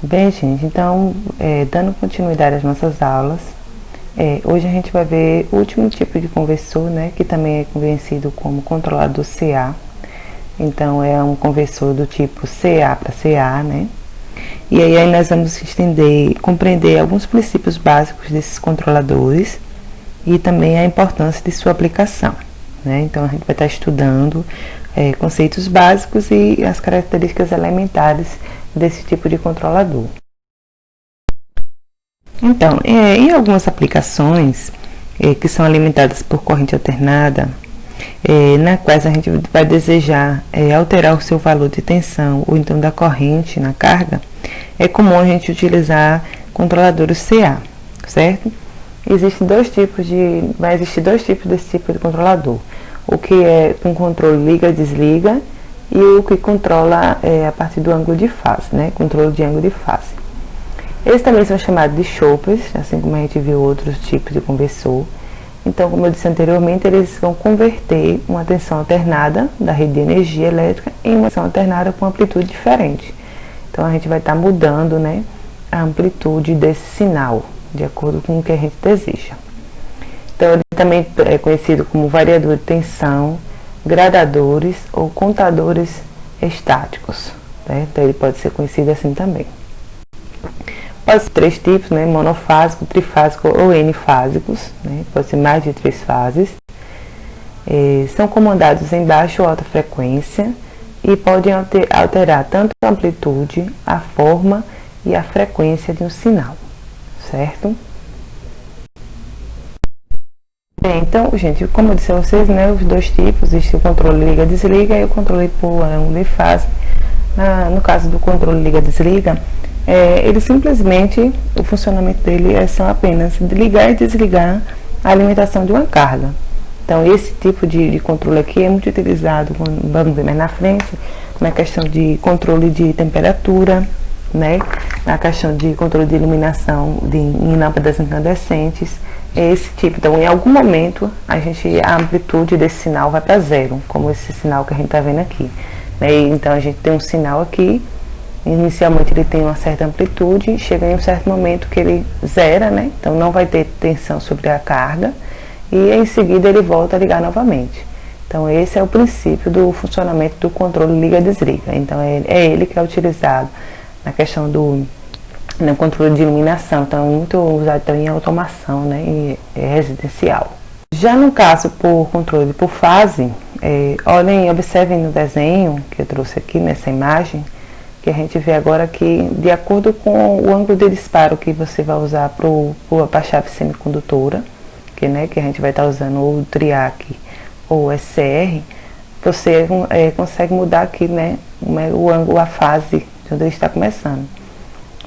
Bem, gente, então, dando continuidade às nossas aulas, hoje a gente vai ver o último tipo de conversor, né, que também é conhecido como controlador CA. Então, é um conversor do tipo CA para CA, né? E aí nós vamos compreender alguns princípios básicos desses controladores e também a importância de sua aplicação, né? Então, a gente vai estar estudando conceitos básicos e as características elementares desse tipo de controlador. Então, em algumas aplicações que são alimentadas por corrente alternada, na quais a gente vai desejar alterar o seu valor de tensão ou então da corrente na carga, é comum a gente utilizar controladores CA, certo? Vai existir dois tipos desse tipo de controlador. O que é com controle liga-desliga e o que controla a partir do ângulo de fase, né? Controle de ângulo de fase. Eles também são chamados de choppers, assim como a gente viu outros tipos de conversor. Então, como eu disse anteriormente, eles vão converter uma tensão alternada da rede de energia elétrica em uma tensão alternada com amplitude diferente. Então, a gente vai estar mudando, né, a amplitude desse sinal, de acordo com o que a gente deseja. Então, ele também é conhecido como variador de tensão, gradadores ou contadores estáticos, né? Então, ele pode ser conhecido assim também. Pode ser três tipos, né? Monofásico, trifásico ou N-fásicos, né? Pode ser mais de 3 fases. São comandados em baixa ou alta frequência e podem alterar tanto a amplitude, a forma e a frequência de um sinal, certo? Bem, então, gente, como eu disse a vocês, né, os dois tipos, existe o controle liga-desliga e o controle por ângulo de fase. No caso do controle liga-desliga, ele simplesmente, o funcionamento dele são apenas ligar e desligar a alimentação de uma carga. Então, esse tipo de controle aqui é muito utilizado, vamos ver mais na frente, na questão de controle de temperatura, né? Na questão de controle de iluminação em lâmpadas incandescentes, esse tipo. Então, em algum momento, a amplitude desse sinal vai para zero, como esse sinal que a gente está vendo aqui, né? Então, a gente tem um sinal aqui, inicialmente ele tem uma certa amplitude, chega em um certo momento que ele zera, né? Então, não vai ter tensão sobre a carga, e em seguida ele volta a ligar novamente. Então, esse é o princípio do funcionamento do controle liga-desliga. Então, é ele que é utilizado na questão do controle de iluminação. Então, é muito usado também em automação, né, e residencial. Já no caso por controle por fase, observem no desenho que eu trouxe aqui nessa imagem, que a gente vê agora que, de acordo com o ângulo de disparo que você vai usar para a chave semicondutora, que a gente vai estar usando o TRIAC ou SCR, você consegue mudar aqui, né, o ângulo, a fase de onde ele está começando.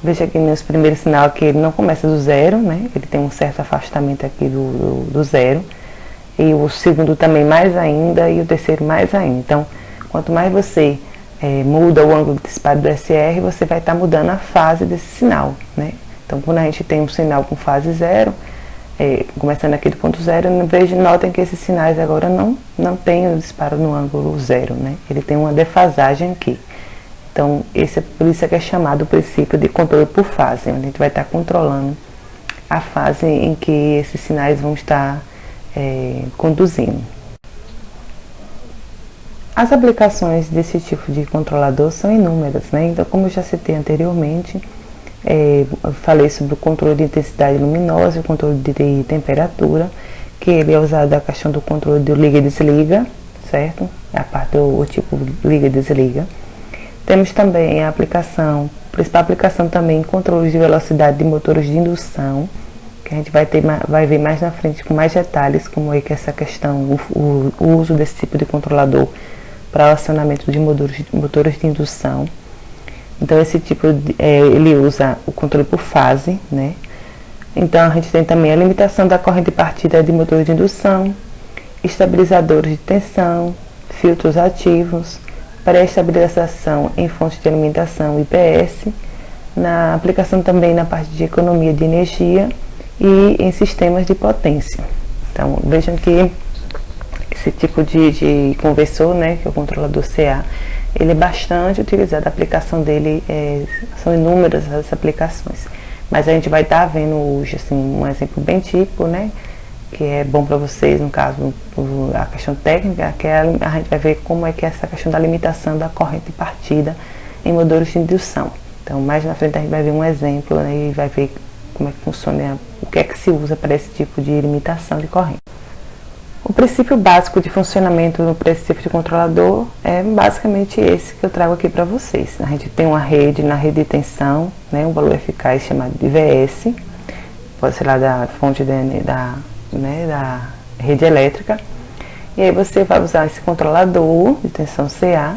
Veja que nesse primeiro sinal aqui ele não começa do zero, né, ele tem um certo afastamento aqui do zero, e o segundo também mais ainda, e o terceiro mais ainda. Então, quanto mais você muda o ângulo de disparo do SR, você vai estar mudando a fase desse sinal, né? Então, quando a gente tem um sinal com fase zero, começando aqui do ponto zero, notem que esses sinais agora não tem o disparo no ângulo zero, né? Ele tem uma defasagem aqui. Então, por isso é que é chamado o princípio de controle por fase, onde a gente vai estar controlando a fase em que esses sinais vão estar conduzindo. As aplicações desse tipo de controlador são inúmeras, né? Então, como eu já citei anteriormente, eu falei sobre o controle de intensidade luminosa, o controle de temperatura, que ele é usado na questão do controle do liga e desliga, certo? A parte do tipo liga e desliga. Temos também a principal aplicação também em controle de velocidade de motores de indução, que a gente vai ver mais na frente com mais detalhes, como é que essa questão, o uso desse tipo de controlador para o acionamento de motores de indução. Então, esse tipo, ele usa o controle por fase, né? Então, a gente tem também a limitação da corrente de partida de motores de indução, estabilizadores de tensão, filtros ativos, pré-estabilização em fontes de alimentação IPS, na aplicação também na parte de economia de energia e em sistemas de potência. Então, vejam que esse tipo de conversor, né, que é o controlador CA, ele é bastante utilizado, a aplicação dele são inúmeras as aplicações. Mas a gente vai estar vendo hoje assim, um exemplo bem típico, né? Que é bom para vocês, no caso, a questão técnica, que a gente vai ver como é que é essa questão da limitação da corrente partida em motores de indução. Então, mais na frente a gente vai ver um exemplo, né, e vai ver como é que funciona, o que é que se usa para esse tipo de limitação de corrente. O princípio básico de funcionamento para esse tipo de controlador é basicamente esse que eu trago aqui para vocês. A gente tem uma rede, na rede de tensão, né, um valor eficaz chamado de VS, pode ser lá da fonte da rede elétrica, e aí você vai usar esse controlador de tensão CA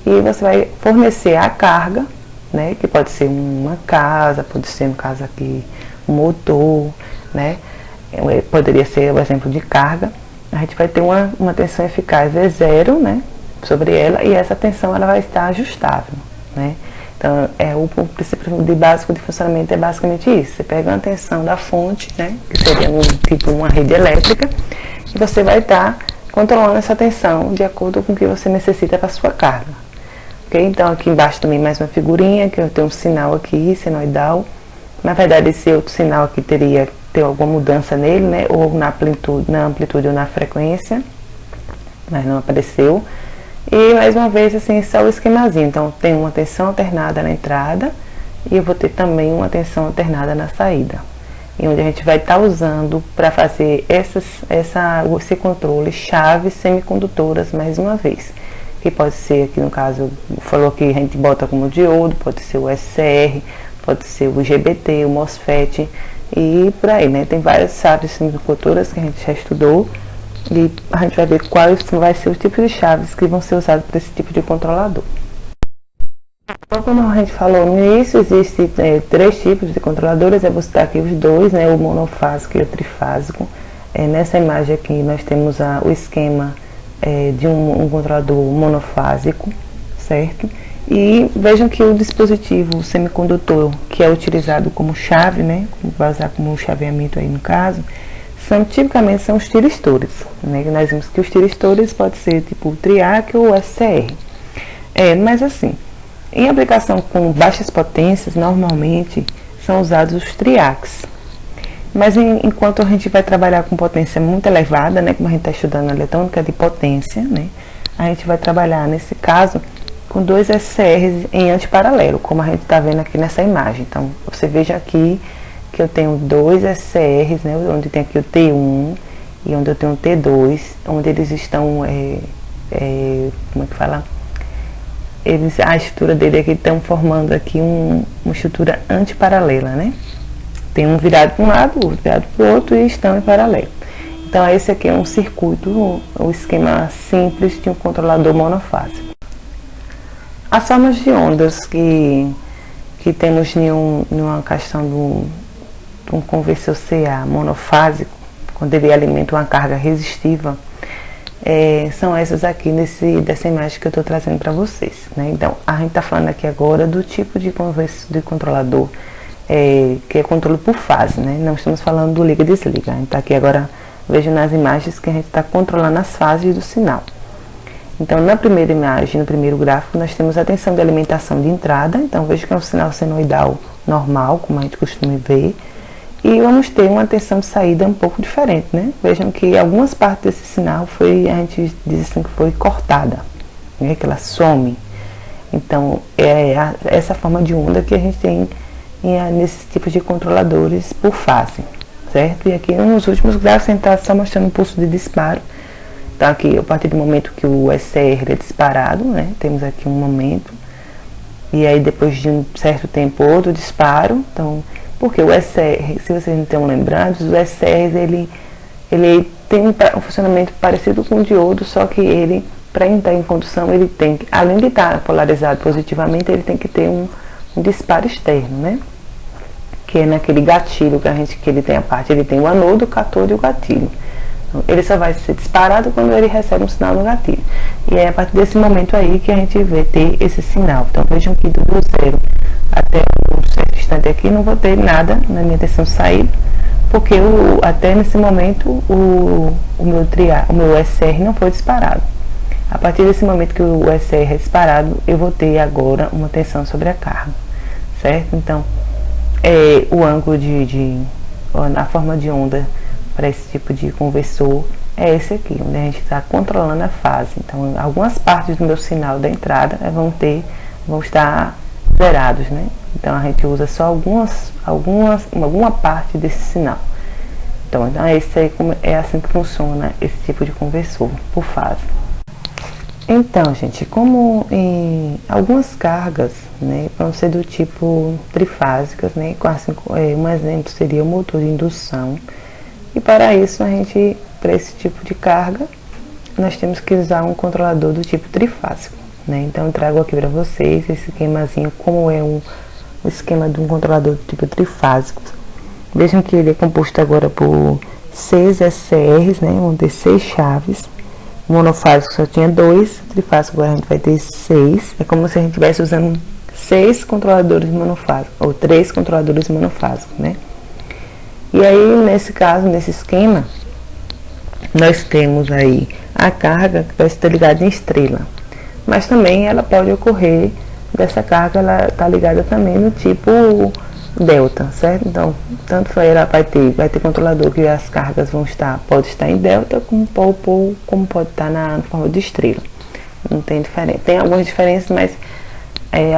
e você vai fornecer a carga, né, que pode ser uma casa, pode ser, no caso aqui, um motor, né, poderia ser o exemplo de carga. A gente vai ter uma tensão eficaz V0, né, sobre ela, e essa tensão ela vai estar ajustável, né. Então, o princípio básico de funcionamento é basicamente isso. Você pega uma tensão da fonte, né, que seria tipo uma rede elétrica, e você vai estar controlando essa tensão de acordo com o que você necessita para a sua carga. Okay? Então, aqui embaixo também mais uma figurinha, que eu tenho um sinal aqui, senoidal. Na verdade, esse outro sinal aqui teria ter alguma mudança nele, né, ou na amplitude ou na frequência, mas não apareceu. E mais uma vez, assim, só o esquemazinho. Então, tem uma tensão alternada na entrada e eu vou ter também uma tensão alternada na saída. E onde a gente vai estar usando para fazer esse controle chaves semicondutoras mais uma vez. Que pode ser, aqui no caso, falou que a gente bota como diodo, pode ser o SCR, pode ser o IGBT, o MOSFET e por aí, né? Tem várias chaves semicondutoras que a gente já estudou. E a gente vai ver quais vai ser os tipos de chaves que vão ser usados para esse tipo de controlador. Então, como a gente falou no início, existem 3 tipos de controladores. Eu vou citar aqui os dois, né, o monofásico e o trifásico. Nessa imagem aqui nós temos o esquema de um controlador monofásico, certo? E vejam que o dispositivo semicondutor que é utilizado como chave, né, vai usar como chaveamento aí no caso, tipicamente são os tiristores, né? Nós vimos que os tiristores pode ser tipo o triac ou o SCR. Mas assim, em aplicação com baixas potências, normalmente são usados os triacs. Mas enquanto a gente vai trabalhar com potência muito elevada, né, como a gente está estudando a eletrônica de potência, né, a gente vai trabalhar nesse caso com 2 SCRs em antiparalelo, como a gente está vendo aqui nessa imagem. Então, você veja aqui que eu tenho 2 SCRs, né, onde tem aqui o T1 e onde eu tenho o T2, onde eles estão, como é que fala? A estrutura dele aqui estão formando aqui uma estrutura antiparalela, né? Tem um virado para um lado, outro virado para o outro e estão em paralelo. Então, esse aqui é um circuito, o esquema simples de um controlador monofásico. As formas de ondas que temos numa questão de um conversor CA monofásico, quando ele alimenta uma carga resistiva, são essas aqui dessa imagem que eu estou trazendo para vocês, né? Então, a gente está falando aqui agora do tipo de controlador, que é controle por fase, né? Não estamos falando do liga e desliga. A gente está aqui agora, veja nas imagens que a gente está controlando as fases do sinal. Então, na primeira imagem, no primeiro gráfico, nós temos a tensão de alimentação de entrada. Então, veja que é um sinal senoidal normal, como a gente costuma ver. E vamos ter uma tensão de saída um pouco diferente, né? Vejam que algumas partes desse sinal a gente diz assim que foi cortada, né? Que ela some. Então, essa forma de onda que a gente tem nesses tipos de controladores por fase, certo? E aqui nos últimos gráficos a gente está só mostrando o pulso de disparo. Então, aqui, a partir do momento que o SCR é disparado, né? Temos aqui um momento. E aí, depois de um certo tempo, outro disparo. Então, porque o SCR, se vocês não estão lembrados, o SCR ele tem um funcionamento parecido com o diodo, só que ele, para entrar em condução, ele tem que, além de estar polarizado positivamente, ele tem que ter um disparo externo, né? Que é naquele gatilho que ele tem ele tem o anodo, o catódo e o gatilho. Então, ele só vai ser disparado quando ele recebe um sinal no gatilho. E é a partir desse momento aí que a gente vai ter esse sinal. Então, vejam que do 0 até um certo instante aqui não vou ter nada na minha tensão de saída, porque até nesse momento o meu SCR não foi disparado. A partir desse momento que o SR é disparado, eu vou ter agora uma tensão sobre a carga, certo? Então, o ângulo a forma de onda para esse tipo de conversor é esse aqui, onde a gente está controlando a fase. Então, algumas partes do meu sinal da entrada vão estar zerados, né? Então, a gente usa só alguma parte desse sinal. Então esse aí é assim que funciona esse tipo de conversor, por fase. Então, gente, como em algumas cargas, né, vão ser do tipo trifásicas, né, um exemplo seria o motor de indução. E para isso, para esse tipo de carga, nós temos que usar um controlador do tipo trifásico, né? Então, eu trago aqui para vocês esse esquemazinho, como é o esquema de um controlador do tipo trifásico. Vejam que ele é composto agora por 6 SCRs, né? Vão ter 6 chaves. O monofásico só tinha 2, o trifásico agora a gente vai ter 6. É como se a gente estivesse usando 6 controladores monofásicos, ou 3 controladores monofásicos, né? E aí, nesse caso, nesse esquema, nós temos aí a carga que vai estar ligada em estrela. Mas também ela pode ocorrer, dessa carga, ela está ligada também no tipo delta, certo? Então, tanto ela vai ter controlador que as cargas pode estar em delta, como pode estar na forma de estrela. Não tem diferença. Tem algumas diferenças, mas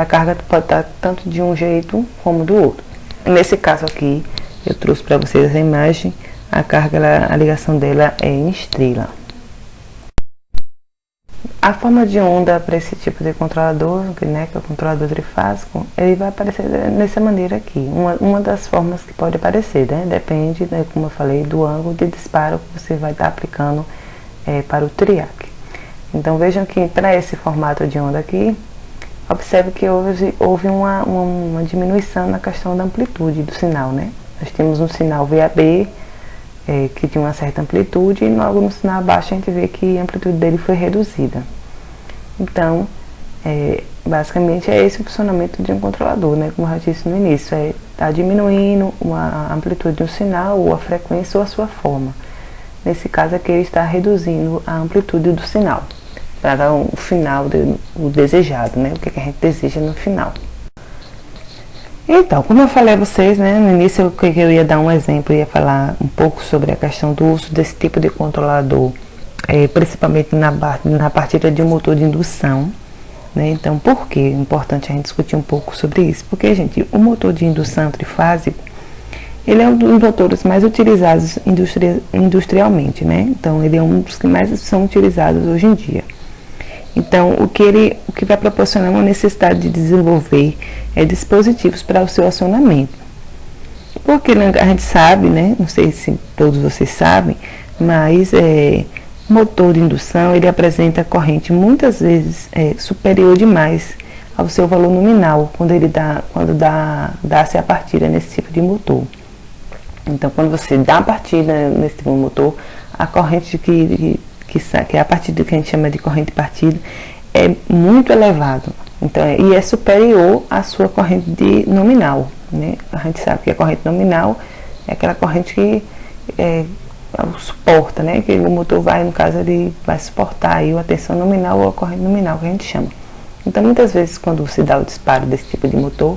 a carga pode estar tanto de um jeito como do outro. Nesse caso aqui, eu trouxe para vocês a imagem, a carga, a ligação dela é em estrela. A forma de onda para esse tipo de controlador, né, que é o controlador trifásico, ele vai aparecer dessa maneira aqui. Uma das formas que pode aparecer, né, depende, né, como eu falei, do ângulo de disparo que você vai estar aplicando para o triac. Então vejam que para esse formato de onda aqui, observe que houve uma diminuição na questão da amplitude do sinal, né? Nós temos um sinal VAB, que tinha uma certa amplitude, e logo no sinal abaixo a gente vê que a amplitude dele foi reduzida. Então, basicamente é esse o funcionamento de um controlador, né? Como eu já disse no início, está diminuindo a amplitude do sinal, ou a frequência, ou a sua forma. Nesse caso aqui ele está reduzindo a amplitude do sinal, para dar o final, o desejado, né? O que a gente deseja no final. Então, como eu falei a vocês, né, no início eu ia dar um exemplo, ia falar um pouco sobre a questão do uso desse tipo de controlador, principalmente na partida de um motor de indução, né? Então, por que é importante a gente discutir um pouco sobre isso? Porque, gente, o motor de indução trifásico, ele é um dos motores mais utilizados industrialmente, né? Então, ele é um dos que mais são utilizados hoje em dia. Então, o que vai proporcionar uma necessidade de desenvolver dispositivos para o seu acionamento. Porque a gente sabe, né, não sei se todos vocês sabem, mas o motor de indução, ele apresenta corrente muitas vezes superior demais ao seu valor nominal, quando dá-se a partida nesse tipo de motor. Então, quando você dá a partida nesse tipo de motor, a corrente que é a partida que a gente chama de corrente partida, é muito elevado. Então, e é superior à sua corrente nominal, né? A gente sabe que a corrente nominal é aquela corrente que suporta, né? Que o motor no caso, ele vai suportar aí a tensão nominal ou a corrente nominal, que a gente chama. Então, muitas vezes, quando se dá o disparo desse tipo de motor,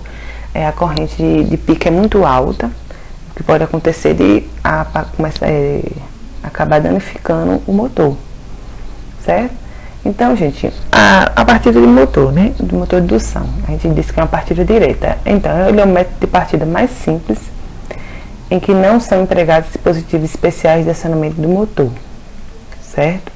a corrente de pico é muito alta, o que pode acontecer de acabar danificando o motor, certo? Então, gente, a partida de motor, né, do motor de indução, a gente disse que é uma partida direta. Então, ele é um método de partida mais simples, em que não são empregados dispositivos especiais de acionamento do motor, certo?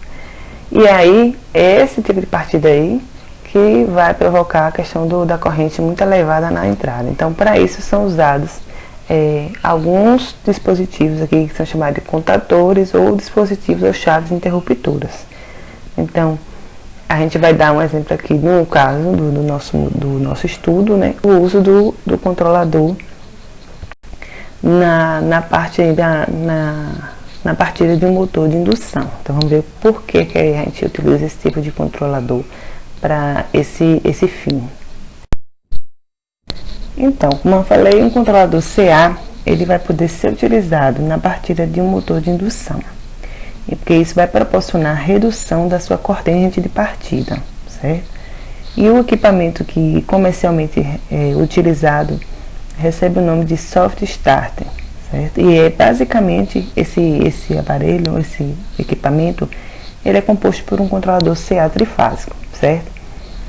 E aí, é esse tipo de partida aí que vai provocar a questão da corrente muito elevada na entrada. Então, para isso são usados alguns dispositivos aqui que são chamados de contatores ou dispositivos ou chaves interruptoras. Então, a gente vai dar um exemplo aqui no caso do nosso estudo, né? O uso do controlador na partida de um motor de indução. Então, vamos ver por que a gente utiliza esse tipo de controlador para esse fim. Então, como eu falei, um controlador CA, ele vai poder ser utilizado na partida de um motor de indução. e porque isso vai proporcionar redução da sua corrente de partida, certo? E o equipamento que comercialmente é utilizado recebe o nome de Soft Starter, certo? E é basicamente esse aparelho, esse equipamento, ele é composto por um controlador CA trifásico, certo?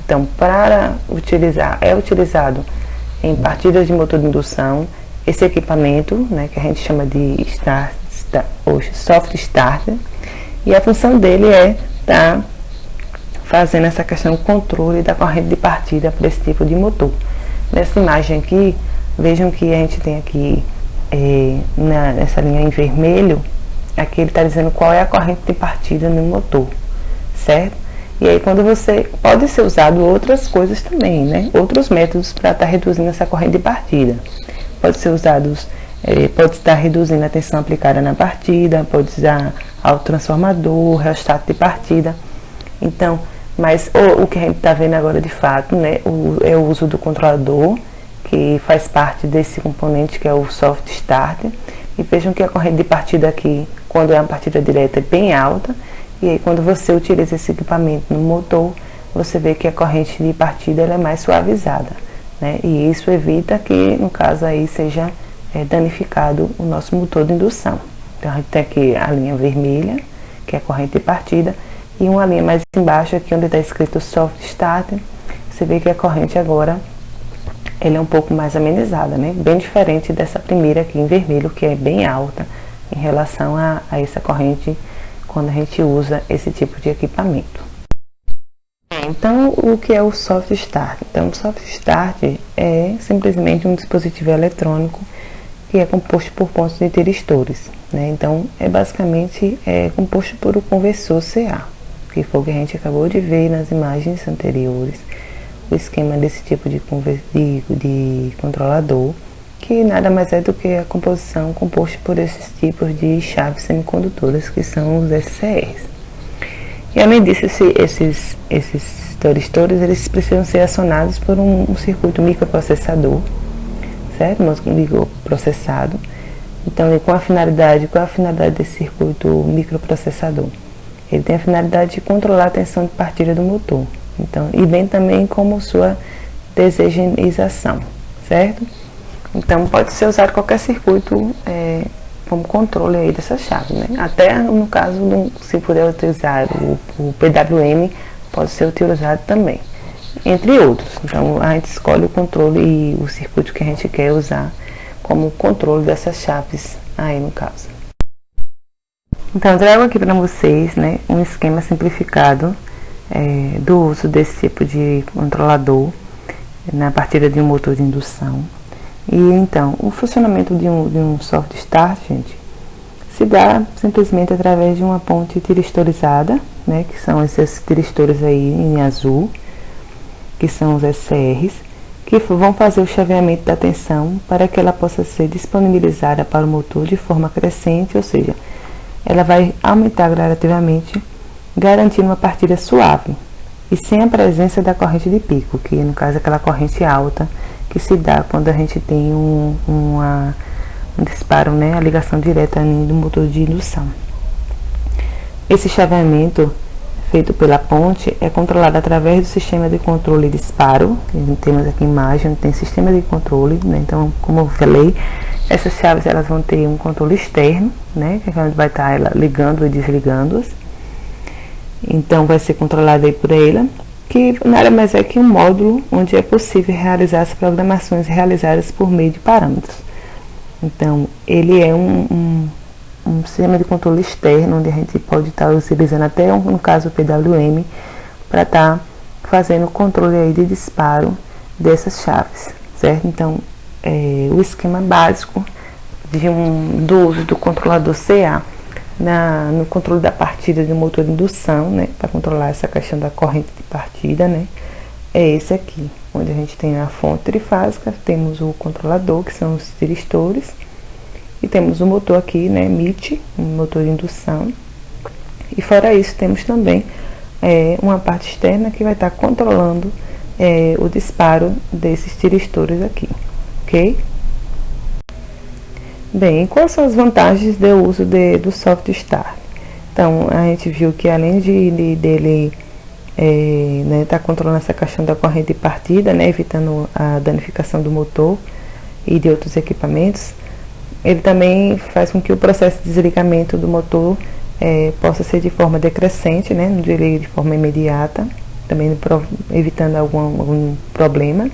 Então, para utilizar, é utilizado em partidas de motor de indução, esse equipamento, né, que a gente chama de Soft Starter, e a função dele é estar fazendo essa questão do controle da corrente de partida para esse tipo de motor. Nessa imagem aqui, vejam que a gente tem aqui, nessa linha em vermelho, aqui ele está dizendo qual é a corrente de partida no motor, certo? E aí quando você, pode ser usado outras coisas também, né? Outros métodos para estar reduzindo essa corrente de partida. Pode ser usados, pode estar reduzindo a tensão aplicada na partida, pode usar autotransformador, rheostat de partida. Então, mas o que a gente está vendo agora de fato, né, é o uso do controlador, que faz parte desse componente que é o Soft Starter. E vejam que a corrente de partida aqui, quando é uma partida direta, é bem alta. E aí quando você utiliza esse equipamento no motor, você vê que a corrente de partida ela é mais suavizada, né? E isso evita que, no caso aí, seja danificado o nosso motor de indução. Então a gente tem aqui a linha vermelha, que é a corrente de partida, e uma linha mais embaixo aqui onde está escrito Soft Starter. Você vê que a corrente agora ela é um pouco mais amenizada, né? Bem diferente dessa primeira aqui em vermelho, que é bem alta em relação a essa corrente quando a gente usa esse tipo de equipamento. Então, o que é o Soft Start? Então, o Soft Start é simplesmente um dispositivo eletrônico que é composto por pontos de tiristores, né? Então, é basicamente composto por um conversor CA, que foi o que a gente acabou de ver nas imagens anteriores, o esquema desse tipo de controlador, que nada mais é do que a composição composta por esses tipos de chaves semicondutoras, que são os SCRs. E além disso, esses tiristores, eles precisam ser acionados por um circuito microprocessador, certo? Microprocessado. Então, qual a finalidade desse circuito microprocessador? Ele tem a finalidade de controlar a tensão de partida do motor. Então, e bem também como sua desegização, certo? Então, pode ser usado qualquer circuito como controle aí dessa chave, né? Até no caso, se puder utilizar o PWM, pode ser utilizado também, entre outros. Então, a gente escolhe o controle e o circuito que a gente quer usar como controle dessas chaves aí no caso. Então, eu trago aqui para vocês, né, um esquema simplificado do uso desse tipo de controlador na partida de um motor de indução. E então, o funcionamento de um soft start, gente, se dá simplesmente através de uma ponte tiristorizada, né, que são esses tiristores aí em azul, que são os SCRs, que vão fazer o chaveamento da tensão para que ela possa ser disponibilizada para o motor de forma crescente, ou seja, ela vai aumentar gradativamente, garantindo uma partida suave e sem a presença da corrente de pico, que no caso é aquela corrente alta que se dá quando a gente tem um disparo, né, a ligação direta do motor de indução. Esse chaveamento feito pela ponte é controlado através do sistema de controle de disparo. Temos aqui a imagem, tem sistema de controle, né? Então, como eu falei, essas chaves elas vão ter um controle externo, né, que é onde vai estar ela ligando e desligando-as. Então, vai ser controlado aí por ela, que nada mais é que um módulo onde é possível realizar as programações realizadas por meio de parâmetros. Então, ele é um sistema de controle externo, onde a gente pode estar utilizando até, no caso, o PWM, para estar fazendo o controle aí de disparo dessas chaves, certo? Então, o esquema básico do uso do controlador CA no controle da partida do motor de indução, né, para controlar essa questão da corrente de partida, né, é esse aqui, onde a gente tem a fonte trifásica, temos o controlador, que são os tiristores, e temos o motor aqui, né, MIT, um motor de indução, e fora isso temos também uma parte externa que vai estar controlando o disparo desses tiristores aqui, ok? Bem, quais são as vantagens do uso do Soft Start? Então, a gente viu que além dele tá controlando essa questão da corrente de partida, né, evitando a danificação do motor e de outros equipamentos, ele também faz com que o processo de desligamento do motor possa ser de forma decrescente, né, não desligue de forma imediata, também evitando algum problema.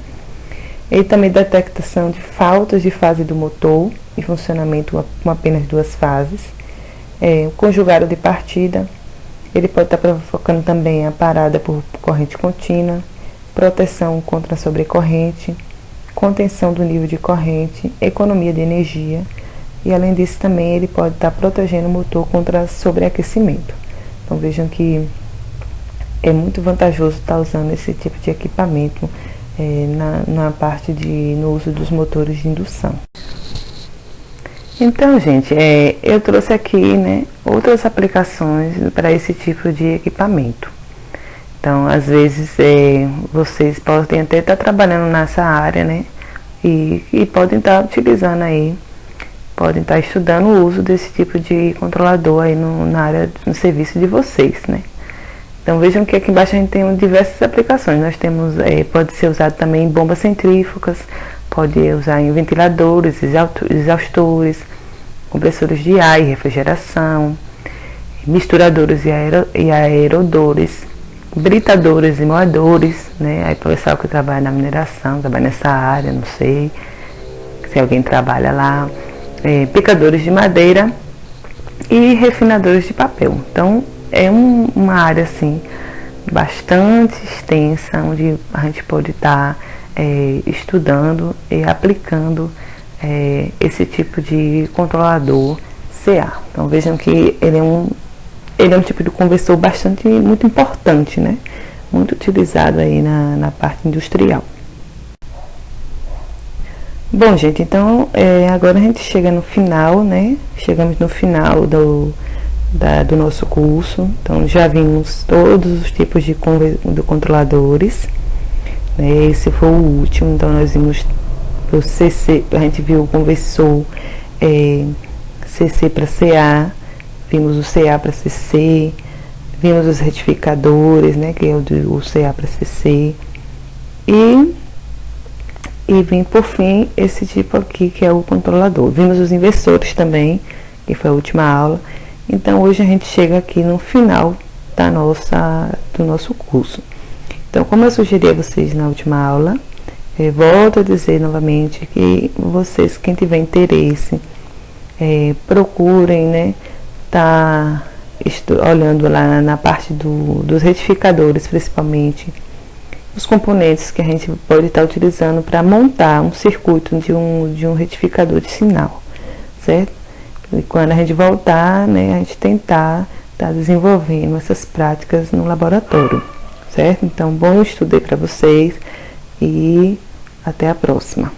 Ele também detectação de faltas de fase do motor e funcionamento com apenas 2 fases. O conjugado de partida, ele pode estar provocando também a parada por corrente contínua, proteção contra a sobrecorrente, contenção do nível de corrente, economia de energia, e além disso também ele pode estar protegendo o motor contra sobreaquecimento. Então vejam que é muito vantajoso estar usando esse tipo de equipamento no uso dos motores de indução. Então, gente, eu trouxe aqui, né, outras aplicações para esse tipo de equipamento. Então, às vezes, vocês podem até estar trabalhando nessa área, né, e podem estar utilizando aí, podem estar estudando o uso desse tipo de controlador aí na área, no serviço de vocês, né. Então, vejam que aqui embaixo a gente tem diversas aplicações. Nós temos, pode ser usado também em bombas centrífugas, pode usar em ventiladores, exaustores, compressores de ar e refrigeração, misturadores e aerodores, britadores e moedores, né? Aí para o pessoal que trabalha na mineração, trabalha nessa área, não sei se alguém trabalha lá, picadores de madeira e refinadores de papel. Então, é uma área assim bastante extensa, onde a gente pode estar estudando e aplicando esse tipo de controlador CA. Então vejam que ele é um tipo de conversor muito importante, né? Muito utilizado aí na parte industrial. Bom, gente, então agora a gente chega no final, né? Chegamos no final do nosso curso. Então já vimos todos os tipos de controladores, né? Esse foi o último. Então nós vimos o CC, a gente viu o conversor CC para CA, vimos o CA para CC, vimos os retificadores, né, que é o CA para CC, e vem por fim esse tipo aqui que é o controlador. Vimos os inversores também, que foi a última aula. Então hoje a gente chega aqui no final do nosso curso. Então, como eu sugeri a vocês na última aula, volto a dizer novamente que vocês, quem tiver interesse, procurem, né, olhando lá na parte dos retificadores, principalmente os componentes que a gente pode estar utilizando para montar um circuito de um retificador de sinal, certo? E quando a gente voltar, né, a gente tentar estar desenvolvendo essas práticas no laboratório, certo? Então, bom estudo aí para vocês e até a próxima.